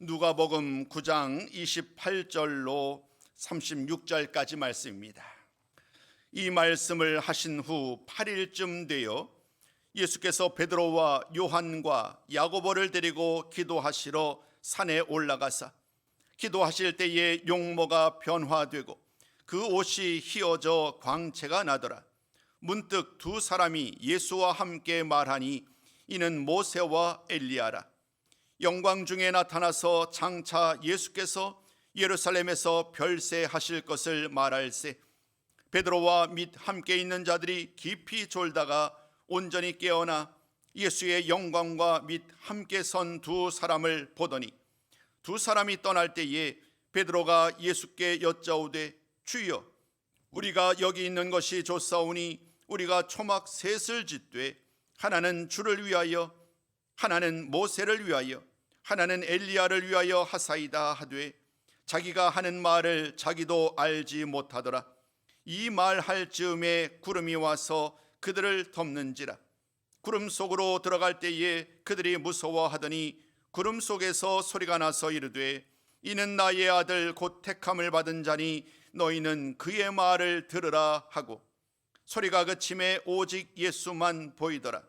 누가복음 9장 28절로 36절까지 말씀입니다. 이 말씀을 하신 후 8일쯤 되어 예수께서 베드로와 요한과 야고보를 데리고 기도하시러 산에 올라가사 기도하실 때에 용모가 변화되고 그 옷이 휘어져 광채가 나더라. 문득 두 사람이 예수와 함께 말하니 이는 모세와 엘리야라. 영광 중에 나타나서 장차 예수께서 예루살렘에서 별세하실 것을 말할세. 베드로와 및 함께 있는 자들이 깊이 졸다가 온전히 깨어나 예수의 영광과 및 함께 선 두 사람을 보더니 두 사람이 떠날 때에 베드로가 예수께 여짜오되 주여 우리가 여기 있는 것이 좋사오니 우리가 초막 셋을 짓되 하나는 주를 위하여 하나는 모세를 위하여 하나는 엘리야를 위하여 하사이다 하되 자기가 하는 말을 자기도 알지 못하더라. 이 말할 즈음에 구름이 와서 그들을 덮는지라. 구름 속으로 들어갈 때에 그들이 무서워하더니 구름 속에서 소리가 나서 이르되 이는 나의 아들 곧 택함을 받은 자니 너희는 그의 말을 들으라 하고 소리가 그침에 오직 예수만 보이더라.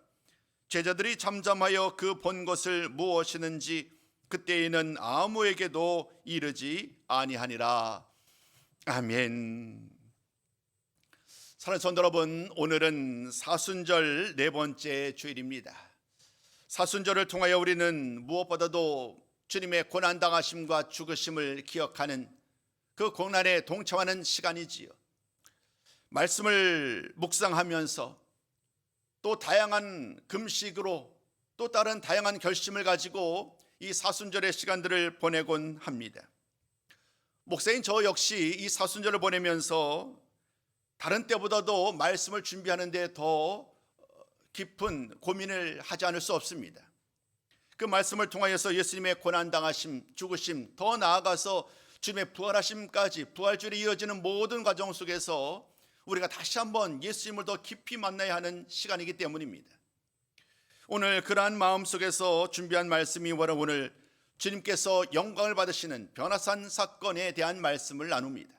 제자들이 잠잠하여 그 본 것을 무엇이는지 그때에는 아무에게도 이르지 아니하니라. 아멘. 사랑하는 성도 여러분, 오늘은 사순절 네 번째 주일입니다. 사순절을 통하여 우리는 무엇보다도 주님의 고난당하심과 죽으심을 기억하는 그 고난에 동참하는 시간이지요. 말씀을 묵상하면서 또 다양한 금식으로 또 다른 다양한 결심을 가지고 이 사순절의 시간들을 보내곤 합니다. 목사인 저 역시 이 사순절을 보내면서 다른 때보다도 말씀을 준비하는 데 더 깊은 고민을 하지 않을 수 없습니다. 그 말씀을 통하여서 예수님의 고난당하심, 죽으심, 더 나아가서 주님의 부활하심까지 부활주일에 이어지는 모든 과정 속에서 우리가 다시 한번 예수님을 더 깊이 만나야 하는 시간이기 때문입니다. 오늘 그러한 마음 속에서 준비한 말씀이 바로 오늘 주님께서 영광을 받으시는 변화산 사건에 대한 말씀을 나눕니다.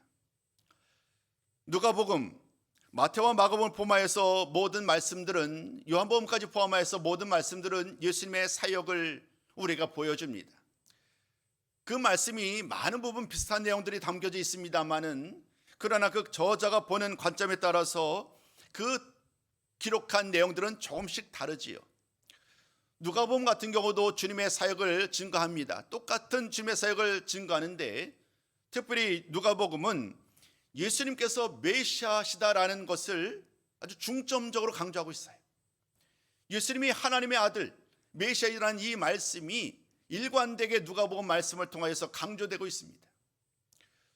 누가복음, 마태와 마가복음을 포함하여서 모든 말씀들은, 요한복음까지 포함하여서 모든 말씀들은 예수님의 사역을 우리가 보여줍니다. 그 말씀이 많은 부분 비슷한 내용들이 담겨져 있습니다만은 그러나 그 저자가 보는 관점에 따라서 그 기록한 내용들은 조금씩 다르지요. 누가복음 같은 경우도 주님의 사역을 증거합니다. 똑같은 주님의 사역을 증거하는데 특별히 누가복음은 예수님께서 메시아시다라는 것을 아주 중점적으로 강조하고 있어요. 예수님이 하나님의 아들 메시아이라는 이 말씀이 일관되게 누가복음 말씀을 통하여서 강조되고 있습니다.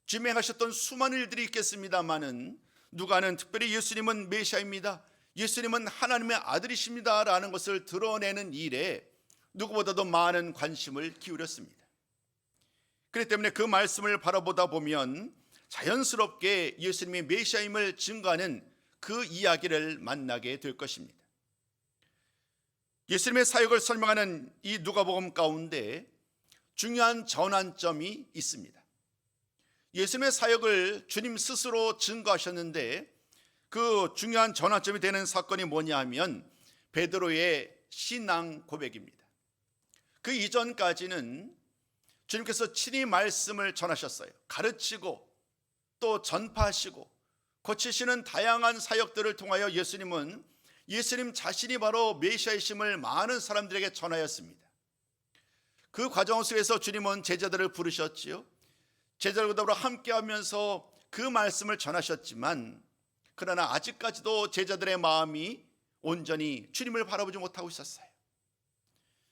주님이 하셨던 수많은 일들이 있겠습니다마는 누가는 특별히 예수님은 메시아입니다, 예수님은 하나님의 아들이십니다 라는 것을 드러내는 일에 누구보다도 많은 관심을 기울였습니다. 그렇기 때문에 그 말씀을 바라보다 보면 자연스럽게 예수님의 메시아임을 증거하는 그 이야기를 만나게 될 것입니다. 예수님의 사역을 설명하는 이 누가복음 가운데 중요한 전환점이 있습니다. 예수님의 사역을 주님 스스로 증거하셨는데 그 중요한 전환점이 되는 사건이 뭐냐 하면 베드로의 신앙 고백입니다. 그 이전까지는 주님께서 친히 말씀을 전하셨어요. 가르치고 또 전파하시고 고치시는 다양한 사역들을 통하여 예수님은 예수님 자신이 바로 메시아이심을 많은 사람들에게 전하였습니다. 그 과정 속에서 주님은 제자들을 부르셨지요. 제자들과 더불어 함께하면서 그 말씀을 전하셨지만 그러나 아직까지도 제자들의 마음이 온전히 주님을 바라보지 못하고 있었어요.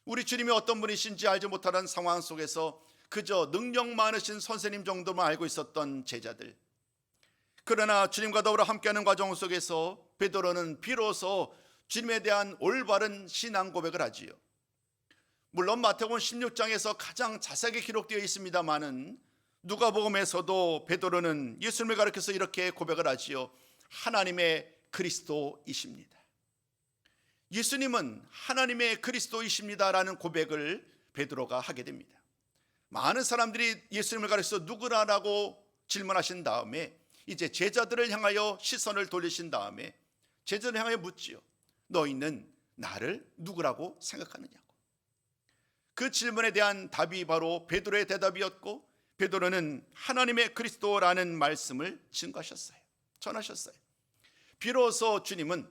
우리 주님이 어떤 분이신지 알지 못하는 상황 속에서 그저 능력 많으신 선생님 정도만 알고 있었던 제자들. 그러나 주님과 더불어 함께하는 과정 속에서 베드로는 비로소 주님에 대한 올바른 신앙 고백을 하지요. 물론 마태복음 16장에서 가장 자세하게 기록되어 있습니다마는 누가복음에서도 베드로는 예수님을 가리켜서 이렇게 고백을 하지요. 하나님의 그리스도이십니다. 예수님은 하나님의 그리스도이십니다라는 고백을 베드로가 하게 됩니다. 많은 사람들이 예수님을 가리켜 누구라라고 질문하신 다음에 이제 제자들을 향하여 시선을 돌리신 다음에 제자들을 향하여 묻지요. 너희는 나를 누구라고 생각하느냐고. 그 질문에 대한 답이 바로 베드로의 대답이었고, 베드로는 하나님의 그리스도라는 말씀을 증거하셨어요. 전하셨어요. 비로소 주님은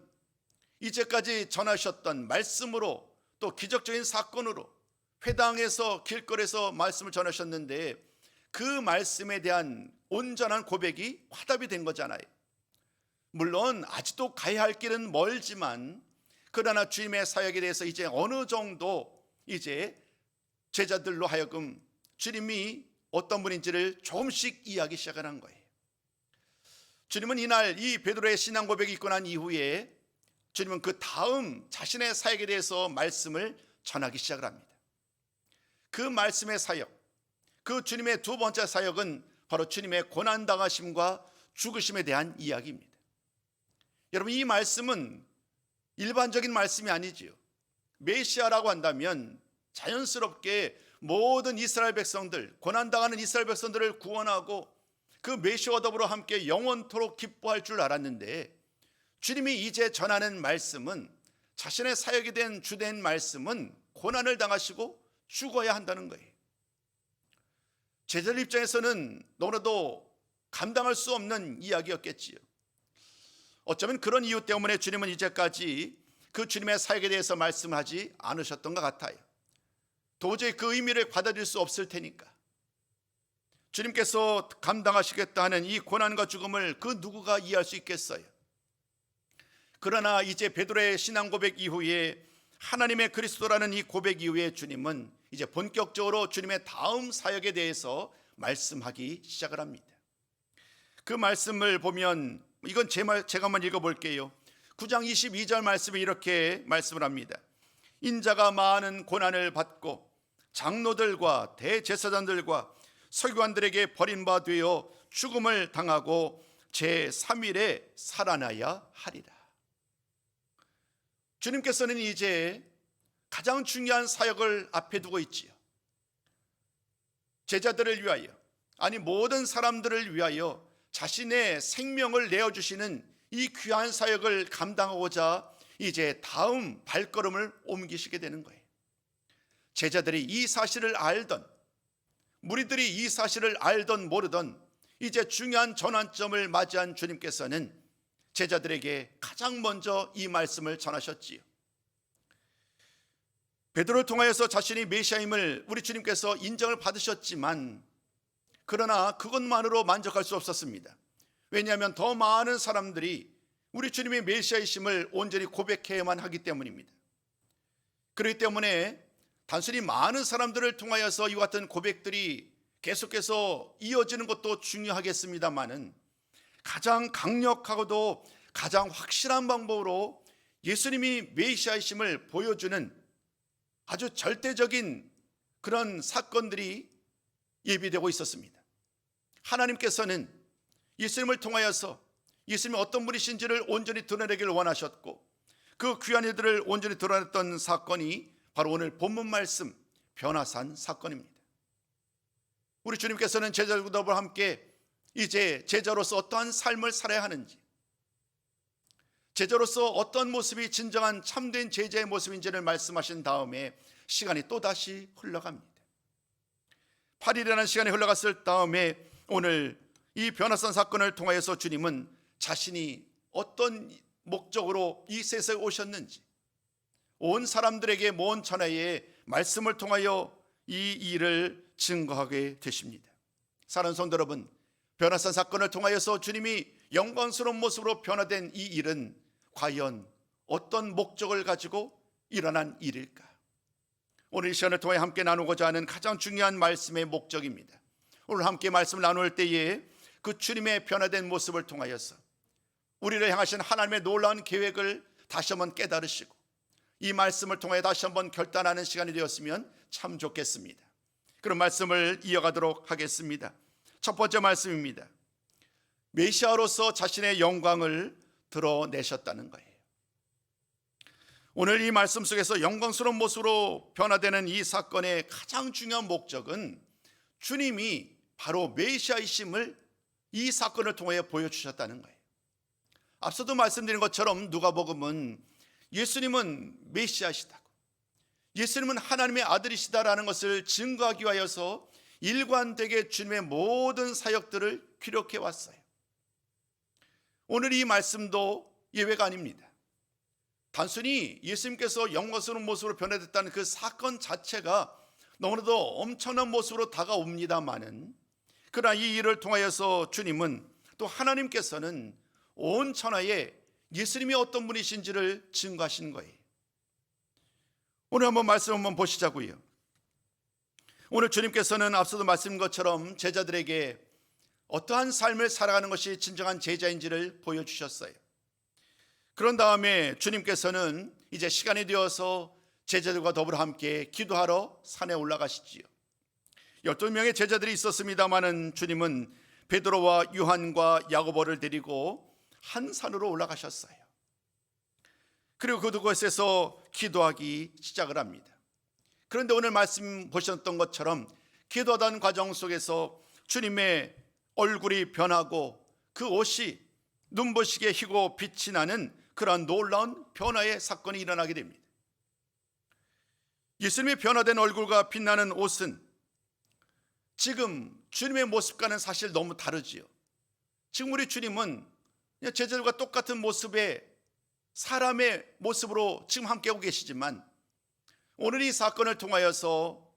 이제까지 전하셨던 말씀으로, 또 기적적인 사건으로 회당에서 길거리에서 말씀을 전하셨는데, 그 말씀에 대한 온전한 고백이 화답이 된 거잖아요. 물론 아직도 가야 할 길은 멀지만, 그러나 주님의 사역에 대해서 이제 어느 정도 이제 제자들로 하여금 주님이 어떤 분인지를 조금씩 이해하기 시작한 거예요. 주님은 이날 이 베드로의 신앙 고백이 있고 난 이후에 주님은 그 다음 자신의 사역에 대해서 말씀을 전하기 시작을 합니다. 그 말씀의 사역, 그 주님의 두 번째 사역은 바로 주님의 고난당하심과 죽으심에 대한 이야기입니다. 여러분, 이 말씀은 일반적인 말씀이 아니지요. 메시아라고 한다면 자연스럽게 모든 이스라엘 백성들, 고난당하는 이스라엘 백성들을 구원하고 그 메시아와 더불어 함께 영원토록 기뻐할 줄 알았는데, 주님이 이제 전하는 말씀은, 자신의 사역에 대한 주된 말씀은 고난을 당하시고 죽어야 한다는 거예요. 제자들 입장에서는 너무나도 감당할 수 없는 이야기였겠지요. 어쩌면 그런 이유 때문에 주님은 이제까지 그 주님의 사역에 대해서 말씀하지 않으셨던 것 같아요. 도저히 그 의미를 받아들일 수 없을 테니까. 주님께서 감당하시겠다 하는 이 고난과 죽음을 그 누구가 이해할 수 있겠어요? 그러나 이제 베드로의 신앙 고백 이후에, 하나님의 그리스도라는 이 고백 이후에 주님은 이제 본격적으로 주님의 다음 사역에 대해서 말씀하기 시작을 합니다. 그 말씀을 보면, 이건 제가 한번 읽어볼게요. 9장 22절 말씀에 이렇게 말씀을 합니다. 인자가 많은 고난을 받고 장로들과 대제사장들과 서기관들에게 버림바 되어 죽음을 당하고 제3일에 살아나야 하리라. 주님께서는 이제 가장 중요한 사역을 앞에 두고 있지요. 제자들을 위하여, 아니 모든 사람들을 위하여 자신의 생명을 내어주시는 이 귀한 사역을 감당하고자 이제 다음 발걸음을 옮기시게 되는 거예요. 제자들이 이 사실을 알던, 무리들이 이 사실을 알던 모르던 이제 중요한 전환점을 맞이한 주님께서는 제자들에게 가장 먼저 이 말씀을 전하셨지요. 베드로를 통하여서 자신이 메시아임을 우리 주님께서 인정을 받으셨지만, 그러나 그것만으로 만족할 수 없었습니다. 왜냐하면 더 많은 사람들이 우리 주님의 메시아이심을 온전히 고백해야만 하기 때문입니다. 그렇기 때문에 단순히 많은 사람들을 통하여서 이와 같은 고백들이 계속해서 이어지는 것도 중요하겠습니다마는, 가장 강력하고도 가장 확실한 방법으로 예수님이 메시아이심을 보여주는 아주 절대적인 그런 사건들이 예비되고 있었습니다. 하나님께서는 예수님을 통하여서 예수님이 어떤 분이신지를 온전히 드러내기를 원하셨고, 그 귀한 일들을 온전히 드러냈던 사건이 바로 오늘 본문 말씀 변화산 사건입니다. 우리 주님께서는 제자들과 함께 이제 제자로서 어떠한 삶을 살아야 하는지, 제자로서 어떤 모습이 진정한 참된 제자의 모습인지를 말씀하신 다음에 시간이 또다시 흘러갑니다. 8일이라는 시간이 흘러갔을 다음에 오늘 이 변화산 사건을 통하여서 주님은 자신이 어떤 목적으로 이 세상에 오셨는지, 온 사람들에게 모은 천하의 말씀을 통하여 이 일을 증거하게 되십니다. 사랑하는 성도 여러분, 변화산 사건을 통하여서 주님이 영광스러운 모습으로 변화된 이 일은 과연 어떤 목적을 가지고 일어난 일일까? 오늘 이 시간을 통해 함께 나누고자 하는 가장 중요한 말씀의 목적입니다. 오늘 함께 말씀을 나눌 때에 그 주님의 변화된 모습을 통하여서 우리를 향하신 하나님의 놀라운 계획을 다시 한번 깨달으시고, 이 말씀을 통해 다시 한번 결단하는 시간이 되었으면 참 좋겠습니다. 그런 말씀을 이어가도록 하겠습니다. 첫 번째 말씀입니다. 메시아로서 자신의 영광을 드러내셨다는 거예요. 오늘 이 말씀 속에서 영광스러운 모습으로 변화되는 이 사건의 가장 중요한 목적은 주님이 바로 메시아이심을 이 사건을 통해 보여주셨다는 거예요. 앞서도 말씀드린 것처럼 누가복음은 예수님은 메시아시다고, 예수님은 하나님의 아들이시다라는 것을 증거하기 위하여서 일관되게 주님의 모든 사역들을 기록해 왔어요. 오늘 이 말씀도 예외가 아닙니다. 단순히 예수님께서 영광스러운 모습으로 변화됐다는 그 사건 자체가 너무나도 엄청난 모습으로 다가옵니다마는, 그러나 이 일을 통하여서 주님은, 또 하나님께서는 온 천하에 예수님이 어떤 분이신지를 증거하신 거예요. 오늘 한번 말씀 한번 보시자고요. 오늘 주님께서는 앞서도 말씀드린 것처럼 제자들에게 어떠한 삶을 살아가는 것이 진정한 제자인지를 보여주셨어요. 그런 다음에 주님께서는 이제 시간이 되어서 제자들과 더불어 함께 기도하러 산에 올라가시지요. 12명의 제자들이 있었습니다마는 주님은 베드로와 요한과 야고보를 데리고 한 산으로 올라가셨어요. 그리고 그곳에서 기도하기 시작을 합니다. 그런데 오늘 말씀 보셨던 것처럼 기도하던 과정 속에서 주님의 얼굴이 변하고 그 옷이 눈부시게 희고 빛이 나는 그러한 놀라운 변화의 사건이 일어나게 됩니다. 예수님의 변화된 얼굴과 빛나는 옷은 지금 주님의 모습과는 사실 너무 다르지요. 지금 우리 주님은 제자들과 똑같은 모습의 사람의 모습으로 지금 함께하고 계시지만, 오늘 이 사건을 통하여서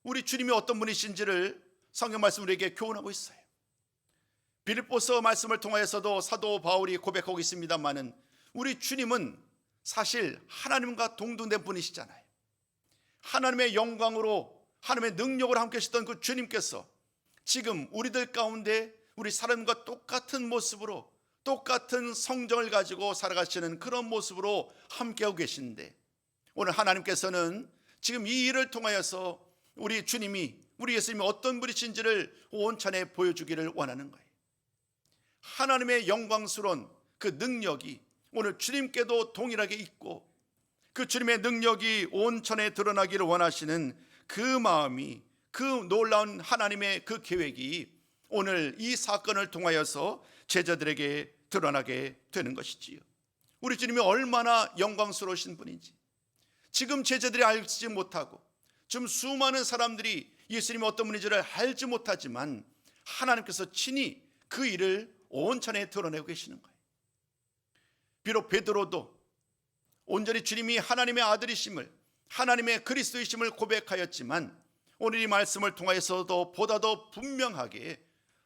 우리 주님이 어떤 분이신지를 성경 말씀 우리에게 교훈하고 있어요. 빌립보서 말씀을 통하여서도 사도 바울이 고백하고 있습니다마는 우리 주님은 사실 하나님과 동등된 분이시잖아요. 하나님의 영광으로, 하나님의 능력으로 함께 하셨던 그 주님께서 지금 우리들 가운데 우리 사람과 똑같은 모습으로, 똑같은 성정을 가지고 살아가시는 그런 모습으로 함께하고 계신데, 오늘 하나님께서는 지금 이 일을 통하여서 우리 주님이, 우리 예수님이 어떤 분이신지를 온천에 보여주기를 원하는 거예요. 하나님의 영광스러운 그 능력이 오늘 주님께도 동일하게 있고, 그 주님의 능력이 온천에 드러나기를 원하시는 그 마음이, 그 놀라운 하나님의 그 계획이 오늘 이 사건을 통하여서 제자들에게 드러나게 되는 것이지요. 우리 주님이 얼마나 영광스러우신 분인지 지금 제자들이 알지 못하고, 지금 수많은 사람들이 예수님이 어떤 분인지를 알지 못하지만 하나님께서 친히 그 일을 온천에 드러내고 계시는 거예요. 비록 베드로도 온전히 주님이 하나님의 아들이심을, 하나님의 그리스도이심을 고백하였지만, 오늘 이 말씀을 통하여서도 보다 더 분명하게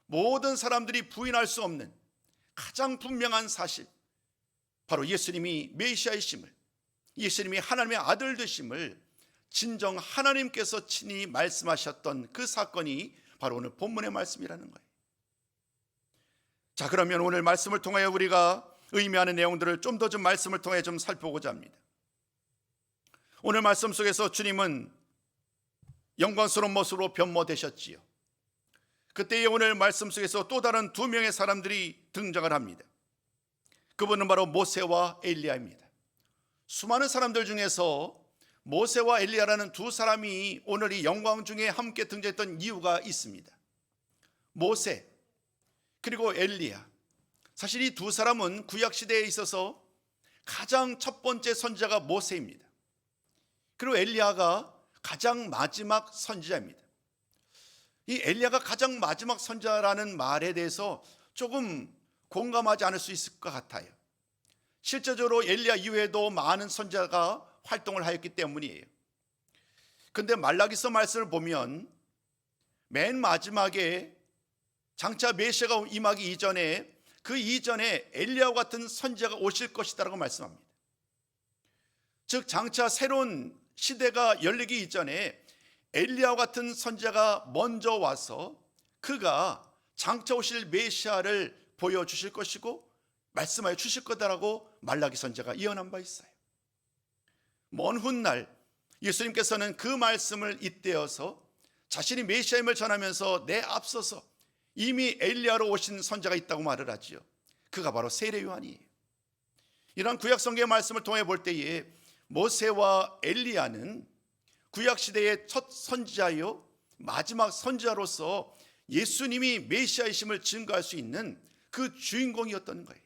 모든 사람들이 부인할 수 없는 가장 분명한 사실, 바로 예수님이 메시아이심을, 예수님이 하나님의 아들 되심을 진정 하나님께서 친히 말씀하셨던 그 사건이 바로 오늘 본문의 말씀이라는 거예요. 자, 그러면 오늘 말씀을 통하여 우리가 의미하는 내용들을 좀 더 말씀을 통해 살펴보고자 합니다. 오늘 말씀 속에서 주님은 영광스러운 모습으로 변모되셨지요. 그때의 오늘 말씀 속에서 또 다른 두 명의 사람들이 등장을 합니다. 그분은 바로 모세와 엘리야입니다. 수많은 사람들 중에서 모세와 엘리야라는 두 사람이 오늘 이 영광 중에 함께 등장했던 이유가 있습니다. 모세 그리고 엘리야, 사실 이 두 사람은 구약시대에 있어서 가장 첫 번째 선지자가 모세입니다. 그리고 엘리야가 가장 마지막 선지자입니다. 이 엘리야가 가장 마지막 선지자라는 말에 대해서 조금 공감하지 않을 수 있을 것 같아요. 실제적으로 엘리야 이외에도 많은 선지자가 활동을 하였기 때문이에요. 그런데 말라기서 말씀을 보면 맨 마지막에 장차 메시아가 임하기 이전에, 그 이전에 엘리야와 같은 선지자가 오실 것이다라고 말씀합니다. 즉 장차 새로운 시대가 열리기 이전에 엘리야와 같은 선지자가 먼저 와서 그가 장차 오실 메시아를 보여주실 것이고 말씀하여 주실 거다라고 말라기 선지자가 예언한 바 있어요. 먼 훗날 예수님께서는 그 말씀을 잇대어서 자신이 메시아임을 전하면서 내 앞서서 이미 엘리야로 오신 선지자가 있다고 말을 하지요. 그가 바로 세례 요한이에요. 이런 구약 성경의 말씀을 통해 볼 때에 모세와 엘리야는 구약 시대의 첫 선지자요 마지막 선지자로서 예수님이 메시아이심을 증거할 수 있는 그 주인공이었던 거예요.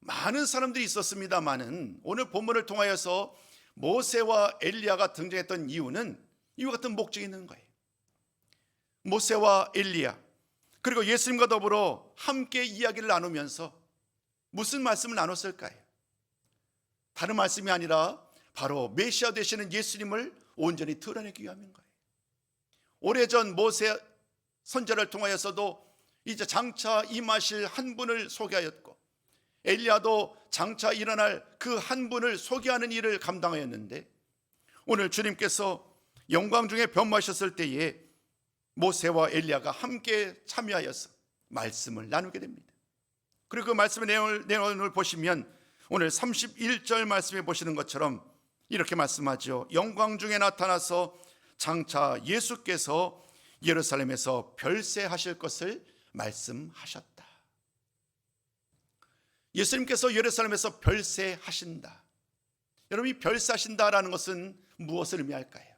많은 사람들이 있었습니다마는 오늘 본문을 통하여서 모세와 엘리야가 등장했던 이유는 이와 같은 목적이 있는 거예요. 모세와 엘리야 그리고 예수님과 더불어 함께 이야기를 나누면서 무슨 말씀을 나눴을까요? 다른 말씀이 아니라 바로 메시아 되시는 예수님을 온전히 드러내기 위함인 거예요. 오래전 모세 선지자를 통하여서도 이제 장차 임하실 한 분을 소개하였고, 엘리야도 장차 일어날 그 한 분을 소개하는 일을 감당하였는데, 오늘 주님께서 영광 중에 변모하셨을 때에 모세와 엘리야가 함께 참여하여서 말씀을 나누게 됩니다. 그리고 그 말씀의 내용을 보시면 오늘 31절 말씀에 보시는 것처럼 이렇게 말씀하죠. 영광 중에 나타나서 장차 예수께서 예루살렘에서 별세하실 것을 말씀하셨다. 예수님께서 예루살렘에서 별세하신다. 여러분, 이 별세하신다라는 것은 무엇을 의미할까요?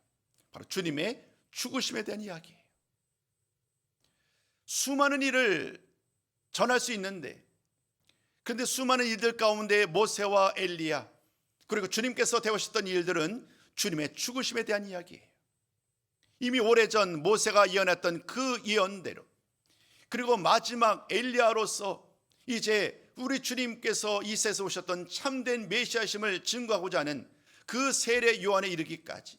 바로 주님의 죽으심에 대한 이야기예요. 수많은 일을 전할 수 있는데, 근데 수많은 일들 가운데 모세와 엘리야 그리고 주님께서 되오셨던 일들은 주님의 죽으심에 대한 이야기예요. 이미 오래전 모세가 예언했던 그 예언대로, 그리고 마지막 엘리야로서 이제 우리 주님께서 이 세상에 오셨던 참된 메시아심을 증거하고자 하는 그 세례 요한에 이르기까지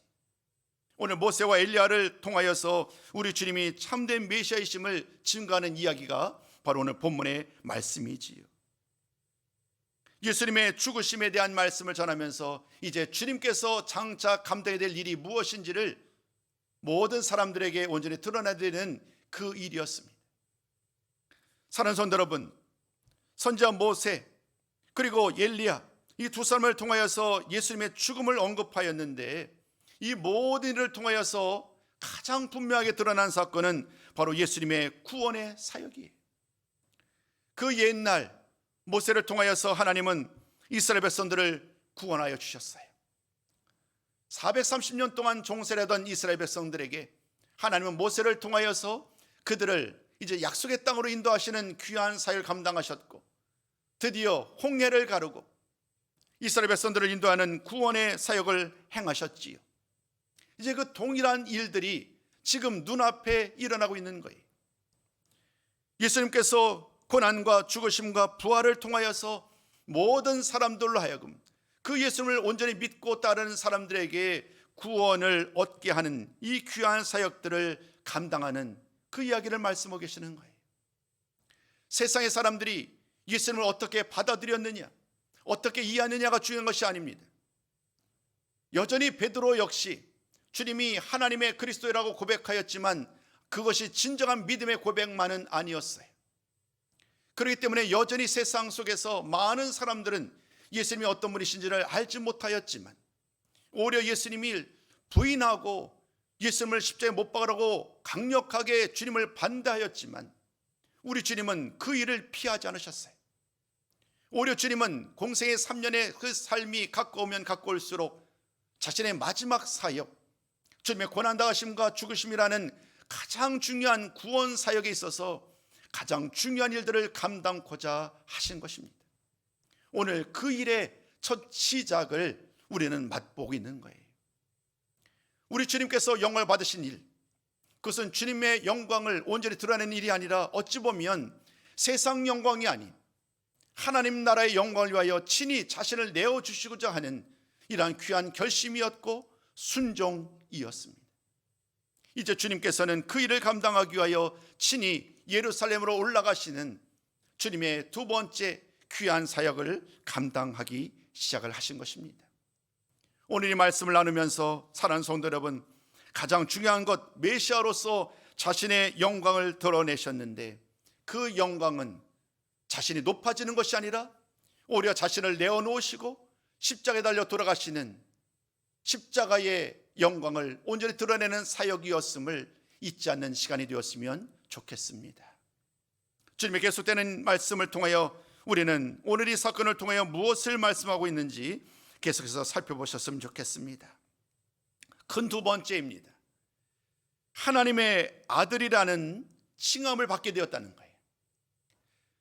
오늘 모세와 엘리야를 통하여서 우리 주님이 참된 메시아이심을 증거하는 이야기가 바로 오늘 본문의 말씀이지요. 예수님의 죽으심에 대한 말씀을 전하면서 이제 주님께서 장차 감당해야 될 일이 무엇인지를 모든 사람들에게 온전히 드러나야 되는 그 일이었습니다. 사랑하는 성도 여러분, 선지자 모세 그리고 엘리야 이 두 사람을 통하여서 예수님의 죽음을 언급하였는데, 이 모든 일을 통하여서 가장 분명하게 드러난 사건은 바로 예수님의 구원의 사역이에요. 그 옛날 모세를 통하여서 하나님은 이스라엘 백성들을 구원하여 주셨어요. 430년 동안 종살이 하던 이스라엘 백성들에게 하나님은 모세를 통하여서 그들을 이제 약속의 땅으로 인도하시는 귀한 사역을 감당하셨고, 드디어 홍해를 가르고 이스라엘 백성들을 인도하는 구원의 사역을 행하셨지요. 이제 그 동일한 일들이 지금 눈앞에 일어나고 있는 거예요. 예수님께서 고난과 죽으심과 부활을 통하여서 모든 사람들로 하여금 그 예수님을 온전히 믿고 따르는 사람들에게 구원을 얻게 하는 이 귀한 사역들을 감당하는 그 이야기를 말씀하고 계시는 거예요. 세상의 사람들이 예수님을 어떻게 받아들였느냐, 어떻게 이해하느냐가 중요한 것이 아닙니다. 여전히 베드로 역시 주님이 하나님의 그리스도라고 고백하였지만 그것이 진정한 믿음의 고백만은 아니었어요. 그렇기 때문에 여전히 세상 속에서 많은 사람들은 예수님이 어떤 분이신지를 알지 못하였지만, 오히려 예수님이 부인하고 예수님을 십자가에 못 박으라고 강력하게 주님을 반대하였지만, 우리 주님은 그 일을 피하지 않으셨어요. 오히려 주님은 공생의 3년의 그 삶이 가까우면 가까울수록 자신의 마지막 사역, 주님의 고난당하심과 죽으심이라는 가장 중요한 구원 사역에 있어서 가장 중요한 일들을 감당코자 하신 것입니다. 오늘 그 일의 첫 시작을 우리는 맛보고 있는 거예요. 우리 주님께서 영광을 받으신 일, 그것은 주님의 영광을 온전히 드러내는 일이 아니라 어찌 보면 세상 영광이 아닌 하나님 나라의 영광을 위하여 친히 자신을 내어주시고자 하는 이러한 귀한 결심이었고 순종이었습니다. 이제 주님께서는 그 일을 감당하기 위하여 친히 예루살렘으로 올라가시는 주님의 두 번째 귀한 사역을 감당하기 시작을 하신 것입니다. 오늘 이 말씀을 나누면서 사랑하는 성도 여러분, 가장 중요한 것, 메시아로서 자신의 영광을 드러내셨는데, 그 영광은 자신이 높아지는 것이 아니라 오히려 자신을 내어놓으시고 십자가에 달려 돌아가시는 십자가의 영광을 온전히 드러내는 사역이었음을 잊지 않는 시간이 되었으면 좋겠습니다. 주님의 계속되는 말씀을 통하여 우리는 오늘 이 사건을 통하여 무엇을 말씀하고 있는지 계속해서 살펴보셨으면 좋겠습니다. 큰 두 번째입니다. 하나님의 아들이라는 칭함을 받게 되었다는 거예요.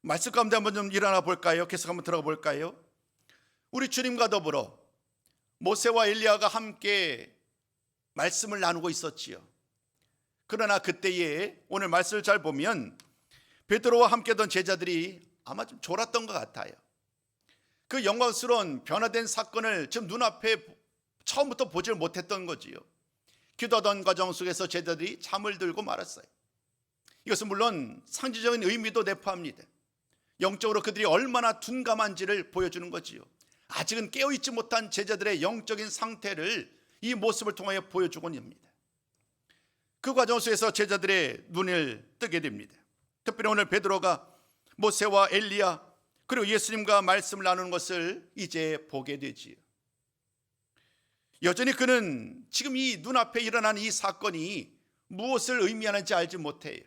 말씀 가운데 한번 좀 일어나 볼까요? 계속 한번 들어가 볼까요? 우리 주님과 더불어 모세와 엘리야가 함께 말씀을 나누고 있었지요. 그러나 그때에 오늘 말씀을 잘 보면 베드로와 함께 했던 제자들이 아마 좀 졸았던 것 같아요. 그 영광스러운 변화된 사건을 지금 눈앞에 처음부터 보질 못했던 거지요. 기도하던 과정 속에서 제자들이 잠을 들고 말았어요. 이것은 물론 상징적인 의미도 내포합니다. 영적으로 그들이 얼마나 둔감한지를 보여주는 거지요. 아직은 깨어있지 못한 제자들의 영적인 상태를 이 모습을 통하여 보여주곤 합니다. 그 과정 속에서 제자들의 눈을 뜨게 됩니다. 특별히 오늘 베드로가 모세와 엘리야 그리고 예수님과 말씀을 나누는 것을 이제 보게 되지요. 여전히 그는 지금 이 눈앞에 일어난 이 사건이 무엇을 의미하는지 알지 못해요.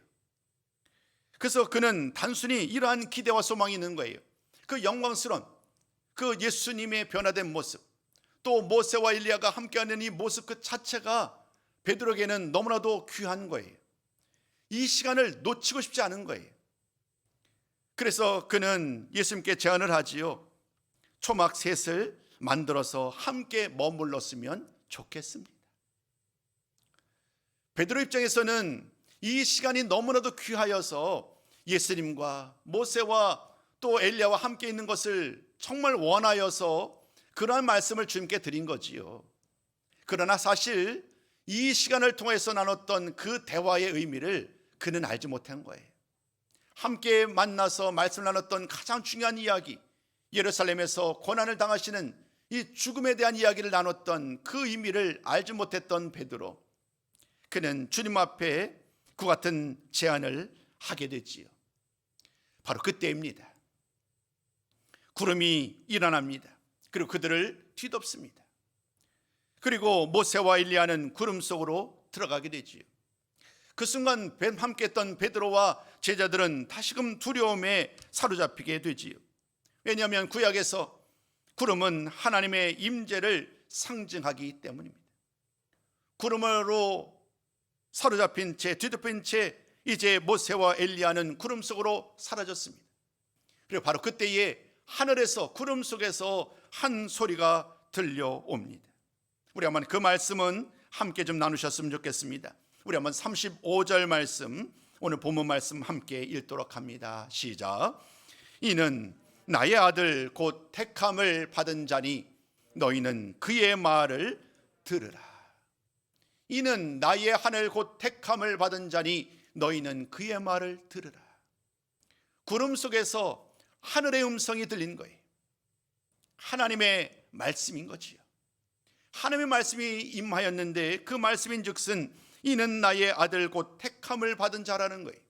그래서 그는 단순히 이러한 기대와 소망이 있는 거예요. 그 영광스러운 그 예수님의 변화된 모습, 또 모세와 엘리야가 함께하는 이 모습 그 자체가 베드로에게는 너무나도 귀한 거예요. 이 시간을 놓치고 싶지 않은 거예요. 그래서 그는 예수님께 제안을 하지요. 초막 셋을 만들어서 함께 머물렀으면 좋겠습니다. 베드로 입장에서는 이 시간이 너무나도 귀하여서 예수님과 모세와 또 엘리야와 함께 있는 것을 정말 원하여서 그러한 말씀을 주님께 드린 거지요. 그러나 사실 이 시간을 통해서 나눴던 그 대화의 의미를 그는 알지 못한 거예요. 함께 만나서 말씀을 나눴던 가장 중요한 이야기, 예루살렘에서 고난을 당하시는 이 죽음에 대한 이야기를 나눴던 그 의미를 알지 못했던 베드로, 그는 주님 앞에 그 같은 제안을 하게 되지요. 바로 그때입니다. 구름이 일어납니다. 그리고 그들을 뒤덮습니다. 그리고 모세와 엘리야는 구름 속으로 들어가게 되지요. 그 순간 함께 했던 베드로와 제자들은 다시금 두려움에 사로잡히게 되지요. 왜냐하면 구약에서 구름은 하나님의 임재를 상징하기 때문입니다. 구름으로 사로잡힌 채, 뒤덮인 채 이제 모세와 엘리야는 구름 속으로 사라졌습니다. 그리고 바로 그때에 하늘에서 구름 속에서 한 소리가 들려옵니다. 우리 한번 그 말씀은 함께 좀 나누셨으면 좋겠습니다. 우리 한번 35절 말씀, 오늘 본문 말씀 함께 읽도록 합니다. 시작. 이는 나의 아들 곧 택함을 받은 자니 너희는 그의 말을 들으라. 이는 나의 하늘 곧 택함을 받은 자니 너희는 그의 말을 들으라. 구름 속에서 하늘의 음성이 들린 거예요. 하나님의 말씀인 거지요. 하나님의 말씀이 임하였는데 그 말씀인 즉슨 이는 나의 아들 곧 택함을 받은 자라는 거예요.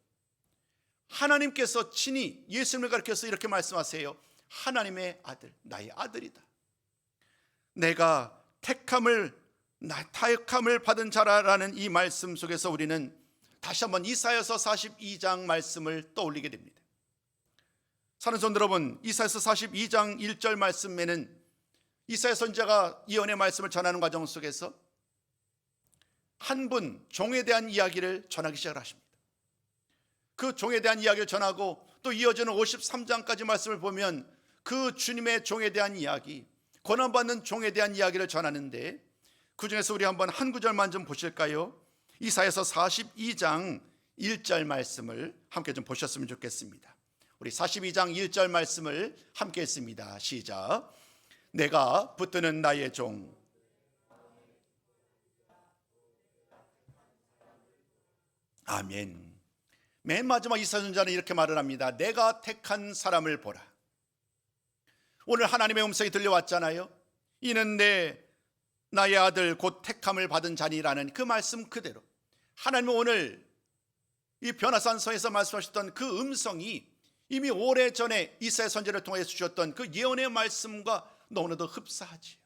하나님께서 친히 예수님을 가리켜서 이렇게 말씀하세요. 하나님의 아들, 나의 아들이다. 내가 택함을 받은 자라는 이 말씀 속에서 우리는 다시 한번 이사야서 42장 말씀을 떠올리게 됩니다. 사는 성도 여러분, 이사야서 42장 1절 말씀에는 이사야 선지자가 예언의 말씀을 전하는 과정 속에서 한 분 종에 대한 이야기를 전하기 시작을 하십니다. 그 종에 대한 이야기를 전하고 또 이어지는 53장까지 말씀을 보면 그 주님의 종에 대한 이야기, 고난받는 종에 대한 이야기를 전하는데 그 중에서 우리 한번 한 구절만 좀 보실까요? 이사야서 42장 1절 말씀을 함께 좀 보셨으면 좋겠습니다. 우리 42장 1절 말씀을 함께 했습니다. 시작. 내가 붙드는 나의 종 아멘. 맨 마지막 이사야 선지자는 이렇게 말을 합니다. 내가 택한 사람을 보라. 오늘 하나님의 음성이 들려왔잖아요. 이는 나의 아들 곧 택함을 받은 자니라는 그 말씀 그대로 하나님은 오늘 이 변화산성에서 말씀하셨던 그 음성이 이미 오래전에 이사야 선지자를 통해 주셨던 그 예언의 말씀과 너무나도 흡사하지요.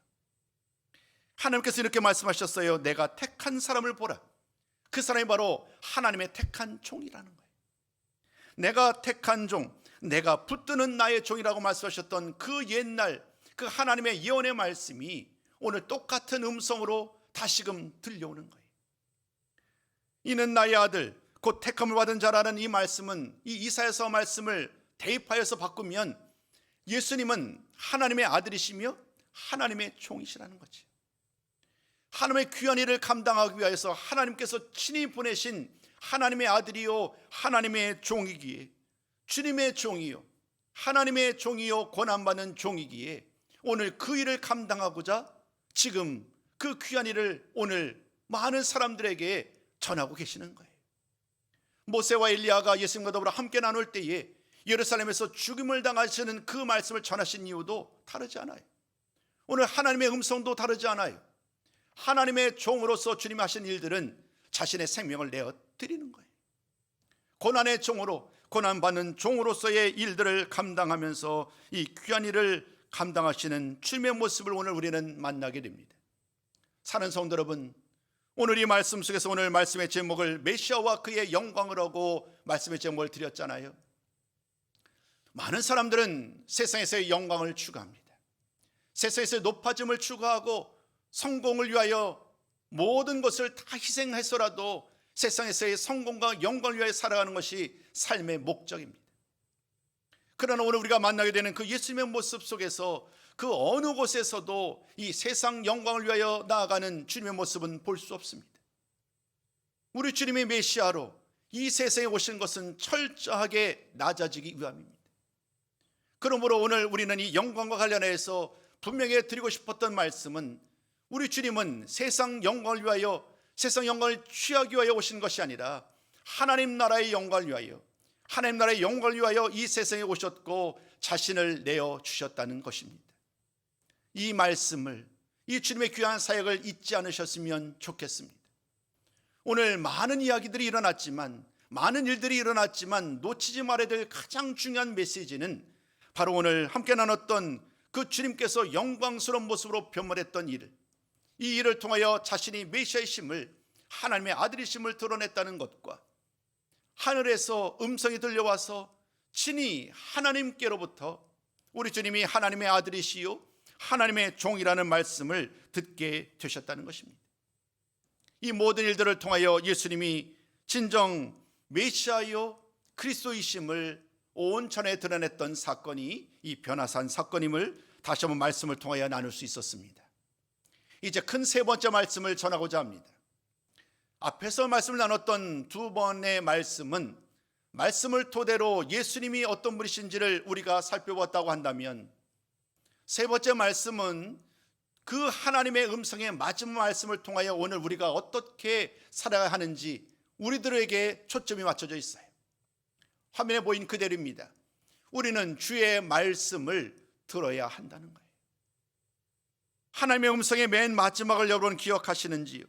하나님께서 이렇게 말씀하셨어요. 내가 택한 사람을 보라. 그 사람이 바로 하나님의 택한 종이라는 거예요. 내가 택한 종, 내가 붙드는 나의 종이라고 말씀하셨던 그 옛날 그 하나님의 예언의 말씀이 오늘 똑같은 음성으로 다시금 들려오는 거예요. 이는 나의 아들 곧 택함을 받은 자라는 이 말씀은, 이 이사야서 말씀을 대입하여서 바꾸면 예수님은 하나님의 아들이시며 하나님의 종이시라는 거지. 하나님의 귀한 일을 감당하기 위해서 하나님께서 친히 보내신 하나님의 아들이요 하나님의 종이기에, 주님의 종이요 하나님의 종이요 고난받는 종이기에 오늘 그 일을 감당하고자 지금 그 귀한 일을 오늘 많은 사람들에게 전하고 계시는 거예요. 모세와 엘리야가 예수님과 더불어 함께 나눌 때에 예루살렘에서 죽임을 당하시는 그 말씀을 전하신 이유도 다르지 않아요. 오늘 하나님의 음성도 다르지 않아요. 하나님의 종으로서 주님이 하신 일들은 자신의 생명을 내어 드리는 거예요. 고난의 종으로, 고난받는 종으로서의 일들을 감당하면서 이 귀한 일을 감당하시는 주님의 모습을 오늘 우리는 만나게 됩니다. 사는 성도 여러분, 오늘 이 말씀 속에서 오늘 말씀의 제목을 메시아와 그의 영광을 하고 말씀의 제목을 드렸잖아요. 많은 사람들은 세상에서의 영광을 추구합니다. 세상에서의 높아짐을 추구하고 성공을 위하여 모든 것을 다 희생해서라도 세상에서의 성공과 영광을 위하여 살아가는 것이 삶의 목적입니다. 그러나 오늘 우리가 만나게 되는 그 예수님의 모습 속에서 그 어느 곳에서도 이 세상 영광을 위하여 나아가는 주님의 모습은 볼 수 없습니다. 우리 주님의 메시아로 이 세상에 오신 것은 철저하게 낮아지기 위함입니다. 그러므로 오늘 우리는 이 영광과 관련해서 분명히 드리고 싶었던 말씀은, 우리 주님은 세상 영광을 위하여, 세상 영광을 취하기 위하여 오신 것이 아니라 하나님 나라의 영광을 위하여, 하나님 나라의 영광을 위하여 이 세상에 오셨고 자신을 내어 주셨다는 것입니다. 이 말씀을, 이 주님의 귀한 사역을 잊지 않으셨으면 좋겠습니다. 오늘 많은 이야기들이 일어났지만, 많은 일들이 일어났지만 놓치지 말아야 될 가장 중요한 메시지는 바로 오늘 함께 나눴던 그 주님께서 영광스러운 모습으로 변모했던 일, 이 일을 통하여 자신이 메시아이심을, 하나님의 아들이심을 드러냈다는 것과 하늘에서 음성이 들려와서 친히 하나님께로부터 우리 주님이 하나님의 아들이시요 하나님의 종이라는 말씀을 듣게 되셨다는 것입니다. 이 모든 일들을 통하여 예수님이 진정 메시아요 그리스도이심을 온 천하에 드러냈던 사건이 이 변화산 사건임을 다시 한번 말씀을 통하여 나눌 수 있었습니다. 이제 큰 세 번째 말씀을 전하고자 합니다. 앞에서 말씀을 나눴던 두 번의 말씀은 말씀을 토대로 예수님이 어떤 분이신지를 우리가 살펴봤다고 한다면, 세 번째 말씀은 그 하나님의 음성의 마지막 말씀을 통하여 오늘 우리가 어떻게 살아야 하는지 우리들에게 초점이 맞춰져 있어요. 화면에 보인 그대로입니다. 우리는 주의 말씀을 들어야 한다는 거예요. 하나님의 음성의 맨 마지막을 여러분 기억하시는지요?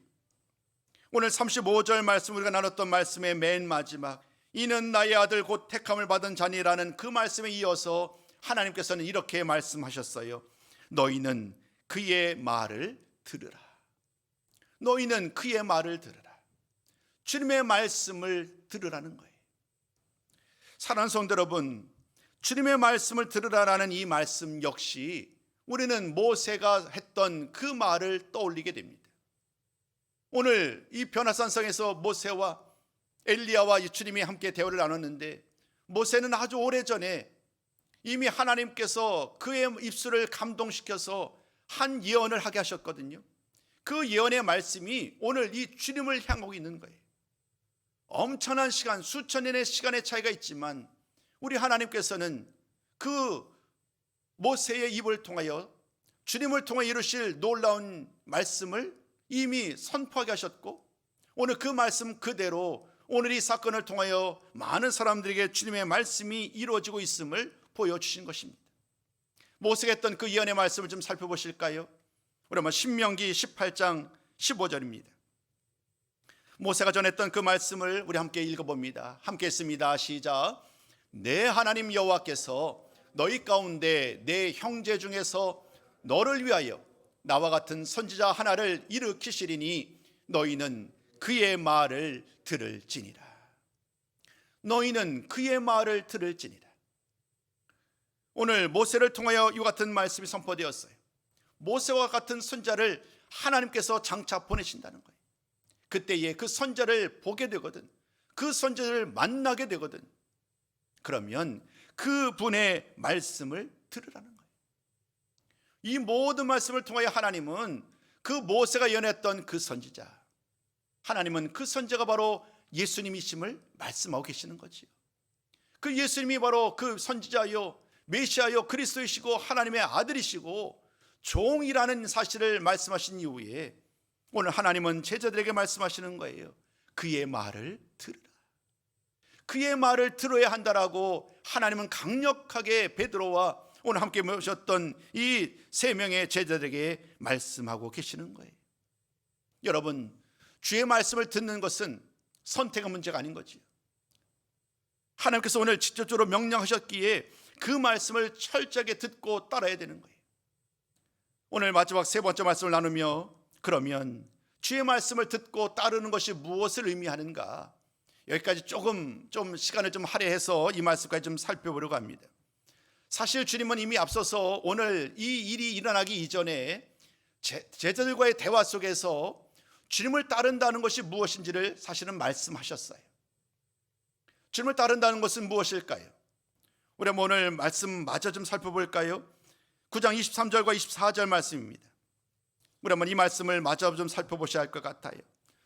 오늘 35절 말씀, 우리가 나눴던 말씀의 맨 마지막, 이는 나의 아들 곧 택함을 받은 자니라는 그 말씀에 이어서 하나님께서는 이렇게 말씀하셨어요. 너희는 그의 말을 들으라. 너희는 그의 말을 들으라. 주님의 말씀을 들으라는 거예요. 사랑하는 성도 여러분, 주님의 말씀을 들으라라는 이 말씀 역시 우리는 모세가 했던 그 말을 떠올리게 됩니다. 오늘 이 변화산성에서 모세와 엘리야와 주님이 함께 대화를 나눴는데, 모세는 아주 오래전에 이미 하나님께서 그의 입술을 감동시켜서 한 예언을 하게 하셨거든요. 그 예언의 말씀이 오늘 이 주님을 향하고 있는 거예요. 엄청난 시간, 수천 년의 시간의 차이가 있지만 우리 하나님께서는 그 모세의 입을 통하여 주님을 통해 이루실 놀라운 말씀을 이미 선포하게 하셨고, 오늘 그 말씀 그대로 오늘 이 사건을 통하여 많은 사람들에게 주님의 말씀이 이루어지고 있음을 보여주신 것입니다. 모세가 했던 그 예언의 말씀을 좀 살펴보실까요? 우리 한번 신명기 18장 15절입니다. 모세가 전했던 그 말씀을 우리 함께 읽어봅니다. 함께 했습니다. 시작. 내 하나님 여호와께서 너희 가운데 내 형제 중에서 너를 위하여 나와 같은 선지자 하나를 일으키시리니 너희는 그의 말을 들을지니라. 너희는 그의 말을 들을지니라. 오늘 모세를 통하여 이와 같은 말씀이 선포되었어요. 모세와 같은 선지자를 하나님께서 장차 보내신다는 거예요. 그때에 그 선지자를 보게 되거든, 그 선지자를 만나게 되거든, 그러면 그분의 말씀을 들으라는 거예요. 이 모든 말씀을 통하여 하나님은 그 모세가 연했던 그 선지자, 하나님은 그 선지자가 바로 예수님이심을 말씀하고 계시는 거지요. 그 예수님이 바로 그 선지자요, 메시아요, 그리스도이시고 하나님의 아들이시고 종이라는 사실을 말씀하신 이후에 오늘 하나님은 제자들에게 말씀하시는 거예요. 그의 말을 들으라. 그의 말을 들어야 한다라고 하나님은 강력하게 베드로와 오늘 함께 모셨던 이 세 명의 제자들에게 말씀하고 계시는 거예요. 여러분, 주의 말씀을 듣는 것은 선택의 문제가 아닌 거지요. 하나님께서 오늘 직접적으로 명령하셨기에 그 말씀을 철저하게 듣고 따라야 되는 거예요. 오늘 마지막 세 번째 말씀을 나누며, 그러면 주의 말씀을 듣고 따르는 것이 무엇을 의미하는가, 여기까지 좀 시간을 좀 할애해서 이 말씀까지 좀 살펴보려고 합니다. 사실 주님은 이미 앞서서 오늘 이 일이 일어나기 이전에 제자들과의 대화 속에서 주님을 따른다는 것이 무엇인지를 사실은 말씀하셨어요. 주님을 따른다는 것은 무엇일까요? 우리 오늘 말씀 마저 좀 살펴볼까요? 9장 23절과 24절 말씀입니다. 우리 한번 이 말씀을 마저 좀 살펴보셔야 할 것 같아요.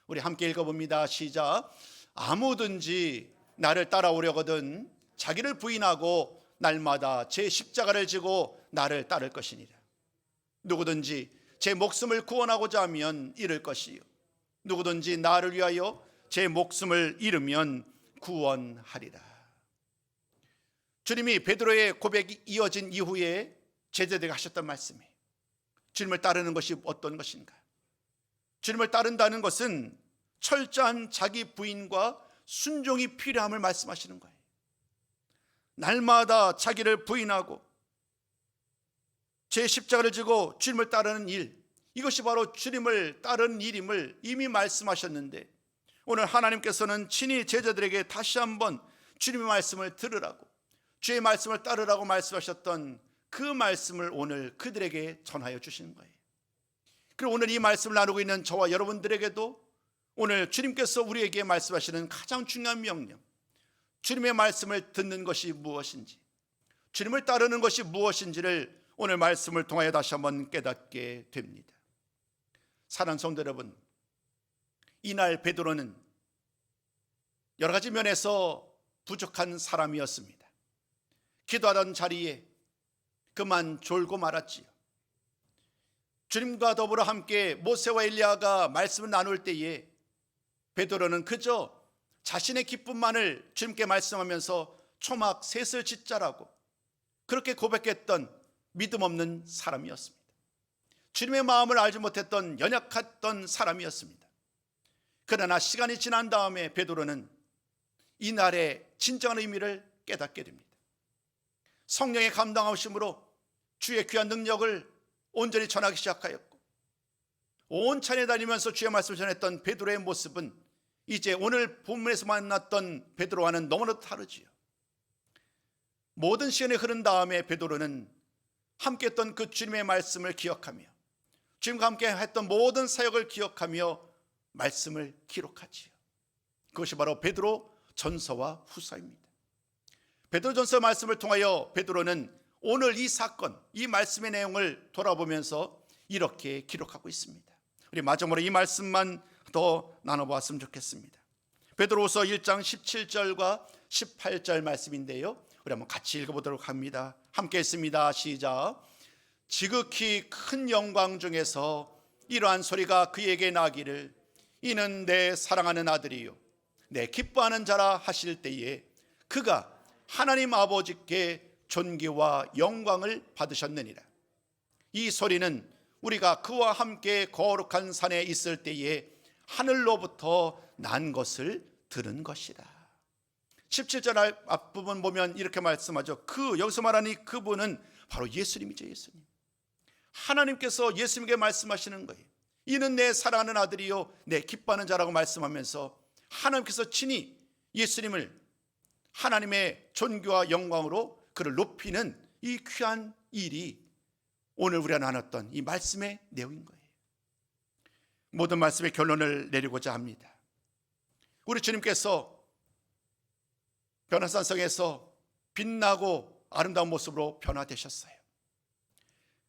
우리 함께 읽어봅니다. 시작. 아무든지 나를 따라오려거든 자기를 부인하고 날마다 제 십자가를 지고 나를 따를 것이니라. 누구든지 제 목숨을 구원하고자 하면 잃을 것이요, 누구든지 나를 위하여 제 목숨을 잃으면 구원하리라. 주님이 베드로의 고백이 이어진 이후에 제자들에게 하셨던 말씀이에요. 주님을 따르는 것이 어떤 것인가? 주님을 따른다는 것은 철저한 자기 부인과 순종이 필요함을 말씀하시는 거예요. 날마다 자기를 부인하고 제 십자가를 지고 주님을 따르는 일, 이것이 바로 주님을 따르는 일임을 이미 말씀하셨는데, 오늘 하나님께서는 친히 제자들에게 다시 한번 주님의 말씀을 들으라고, 주의 말씀을 따르라고 말씀하셨던 그 말씀을 오늘 그들에게 전하여 주시는 거예요. 그리고 오늘 이 말씀을 나누고 있는 저와 여러분들에게도 오늘 주님께서 우리에게 말씀하시는 가장 중요한 명령, 주님의 말씀을 듣는 것이 무엇인지, 주님을 따르는 것이 무엇인지를 오늘 말씀을 통하여 다시 한번 깨닫게 됩니다. 사랑하는 성도 여러분, 이날 베드로는 여러 가지 면에서 부족한 사람이었습니다. 기도하던 자리에 그만 졸고 말았지요. 주님과 더불어 함께 모세와 엘리야가 말씀을 나눌 때에 베드로는 그저 자신의 기쁨만을 주님께 말씀하면서 초막 셋을 짓자라고 그렇게 고백했던 믿음 없는 사람이었습니다. 주님의 마음을 알지 못했던 연약했던 사람이었습니다. 그러나 시간이 지난 다음에 베드로는 이날의 진정한 의미를 깨닫게 됩니다. 성령의 감동하심으로 주의 귀한 능력을 온전히 전하기 시작하였고, 온 찬에 다니면서 주의 말씀을 전했던 베드로의 모습은 이제 오늘 본문에서 만났던 베드로와는 너무나도 다르지요. 모든 시간이 흐른 다음에 베드로는 함께 했던 그 주님의 말씀을 기억하며 주님과 함께 했던 모든 사역을 기억하며 말씀을 기록하지요. 그것이 바로 베드로 전서와 후서입니다. 베드로 전서 말씀을 통하여 베드로는 오늘 이 사건, 이 말씀의 내용을 돌아보면서 이렇게 기록하고 있습니다. 우리 마지막으로 이 말씀만 더 나눠보았으면 좋겠습니다. 베드로후서 1장 17절과 18절 말씀인데요, 우리 한번 같이 읽어보도록 합니다. 함께 읽습니다. 시작. 지극히 큰 영광 중에서 이러한 소리가 그에게 나기를, 이는 내 사랑하는 아들이요 내 기뻐하는 자라 하실 때에 그가 하나님 아버지께 존귀와 영광을 받으셨느니라. 이 소리는 우리가 그와 함께 거룩한 산에 있을 때에 하늘로부터 난 것을 들은 것이라. 17절 앞부분 보면 이렇게 말씀하죠. 여기서 말하는 그분은 바로 예수님이죠. 예수님. 하나님께서 예수님에게 말씀하시는 거예요. 이는 내 사랑하는 아들이요 내 기뻐하는 자라고 말씀하면서 하나님께서 친히 예수님을 하나님의 존귀와 영광으로 그를 높이는 이 귀한 일이 오늘 우리가 나눴던 이 말씀의 내용인 거예요. 모든 말씀의 결론을 내리고자 합니다. 우리 주님께서 변화산성에서 빛나고 아름다운 모습으로 변화되셨어요.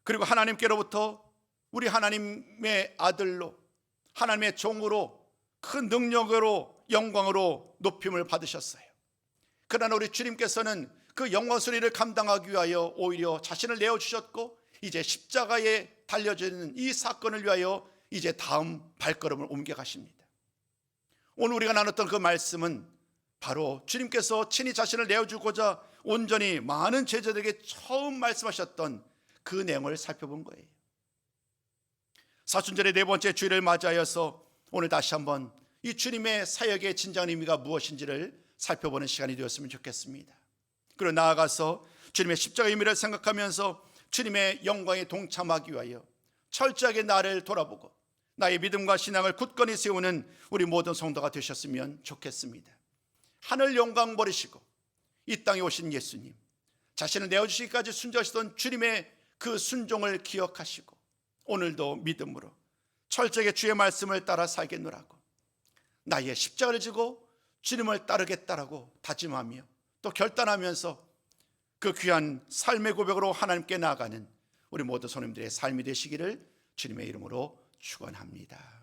그리고 하나님께로부터 우리 하나님의 아들로, 하나님의 종으로, 큰 능력으로, 영광으로 높임을 받으셨어요. 그러나 우리 주님께서는 그 영광스러운 감당하기 위하여 오히려 자신을 내어주셨고, 이제 십자가에 달려지는 이 사건을 위하여 이제 다음 발걸음을 옮겨가십니다. 오늘 우리가 나눴던 그 말씀은 바로 주님께서 친히 자신을 내어주고자 온전히 많은 제자들에게 처음 말씀하셨던 그 내용을 살펴본 거예요. 사순절의 네 번째 주일을 맞이하여서 오늘 다시 한번 이 주님의 사역의 진정한 의미가 무엇인지를 살펴보는 시간이 되었으면 좋겠습니다. 그리고 나아가서 주님의 십자가의 의미를 생각하면서 주님의 영광에 동참하기 위하여 철저하게 나를 돌아보고 나의 믿음과 신앙을 굳건히 세우는 우리 모든 성도가 되셨으면 좋겠습니다. 하늘 영광 버리시고 이 땅에 오신 예수님, 자신을 내어주시기까지 순종하시던 주님의 그 순종을 기억하시고 오늘도 믿음으로 철저하게 주의 말씀을 따라 살겠노라고 나의 십자가를 지고 주님을 따르겠다라고 다짐하며 또 결단하면서 그 귀한 삶의 고백으로 하나님께 나아가는 우리 모든 성도님들의 삶이 되시기를 주님의 이름으로 축원합니다.